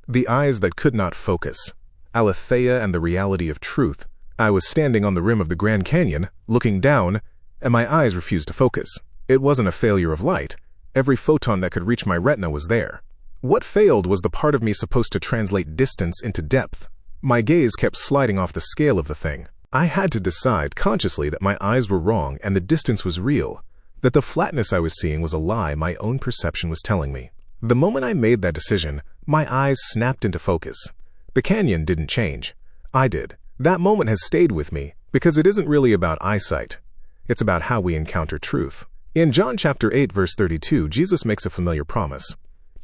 The eyes that could not focus. Alētheia and the reality of truth. I was standing on the rim of the Grand Canyon, looking down, and my eyes refused to focus. It wasn't a failure of light. Every photon that could reach my retina was there. What failed was the part of me supposed to translate distance into depth. My gaze kept sliding off the scale of the thing. I had to decide consciously that my eyes were wrong and the distance was real, that the flatness I was seeing was a lie my own perception was telling me. The moment I made that decision, my eyes snapped into focus. The canyon didn't change. I did. That moment has stayed with me because it isn't really about eyesight. It's about how we encounter truth. In John chapter 8 verse 32, Jesus makes a familiar promise.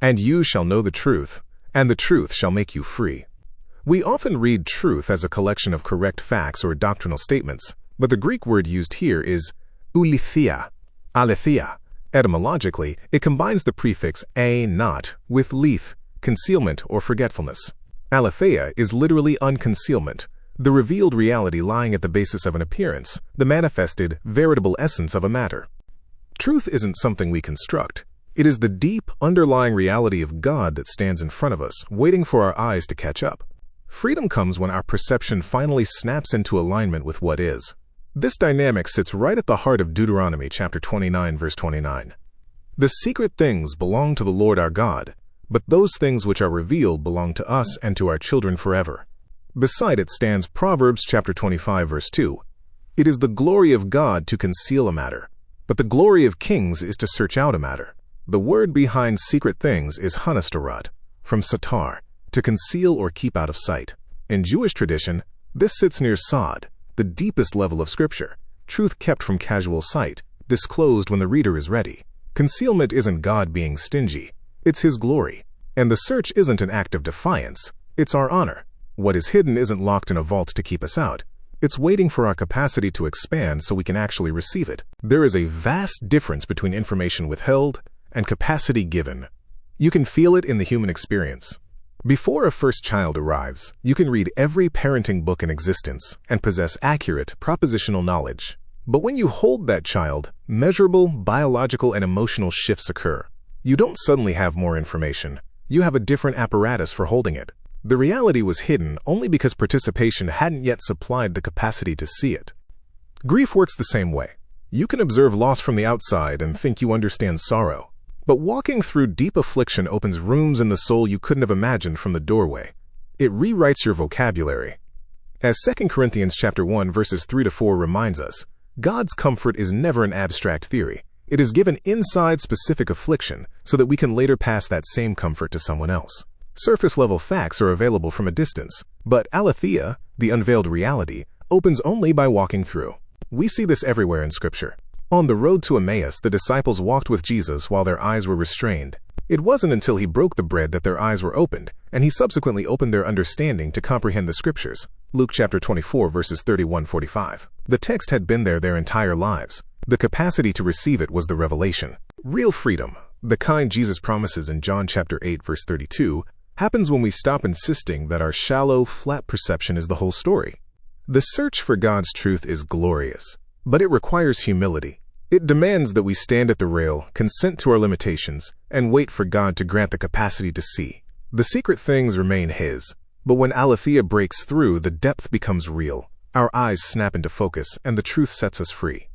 "And you shall know the truth, and the truth shall make you free." We often read truth as a collection of correct facts or doctrinal statements, but the Greek word used here is Alētheia. Alētheia. Etymologically, it combines the prefix a not with leth, concealment or forgetfulness. Alētheia is literally un-concealment, the revealed reality lying at the basis of an appearance, the manifested, veritable essence of a matter. Truth isn't something we construct. It is the deep, underlying reality of God that stands in front of us, waiting for our eyes to catch up. Freedom comes when our perception finally snaps into alignment with what is. This dynamic sits right at the heart of Deuteronomy chapter 29 verse 29. "The secret things belong to the Lord our God, but those things which are revealed belong to us and to our children forever." Beside it stands Proverbs chapter 25 verse 2. "It is the glory of God to conceal a matter, but the glory of kings is to search out a matter." The word behind secret things is hanastarot, from satar, to conceal or keep out of sight. In Jewish tradition, this sits near Sod, the deepest level of Scripture, truth kept from casual sight, disclosed when the reader is ready. Concealment isn't God being stingy, it's His glory. And the search isn't an act of defiance, it's our honor. What is hidden isn't locked in a vault to keep us out. It's waiting for our capacity to expand so we can actually receive it. There is a vast difference between information withheld and capacity given. You can feel it in the human experience. Before a first child arrives, you can read every parenting book in existence and possess accurate propositional knowledge. But when you hold that child, measurable biological and emotional shifts occur. You don't suddenly have more information. You have a different apparatus for holding it. The reality was hidden only because participation hadn't yet supplied the capacity to see it. Grief works the same way. You can observe loss from the outside and think you understand sorrow. But walking through deep affliction opens rooms in the soul you couldn't have imagined from the doorway. It rewrites your vocabulary. As 2 Corinthians chapter 1 verses 3 to 4 reminds us, God's comfort is never an abstract theory. It is given inside specific affliction so that we can later pass that same comfort to someone else. Surface-level facts are available from a distance, but Alētheia, the unveiled reality, opens only by walking through. We see this everywhere in Scripture. On the road to Emmaus, the disciples walked with Jesus while their eyes were restrained. It wasn't until He broke the bread that their eyes were opened, and He subsequently opened their understanding to comprehend the Scriptures. Luke chapter 24 verses 31-45. The text had been there their entire lives. The capacity to receive it was the revelation. Real freedom, the kind Jesus promises in John chapter 8 verse 32, happens when we stop insisting that our shallow, flat perception is the whole story. The search for God's truth is glorious, but it requires humility. It demands that we stand at the rail, consent to our limitations, and wait for God to grant the capacity to see. The secret things remain His, but when Alētheia breaks through, the depth becomes real. Our eyes snap into focus, and the truth sets us free.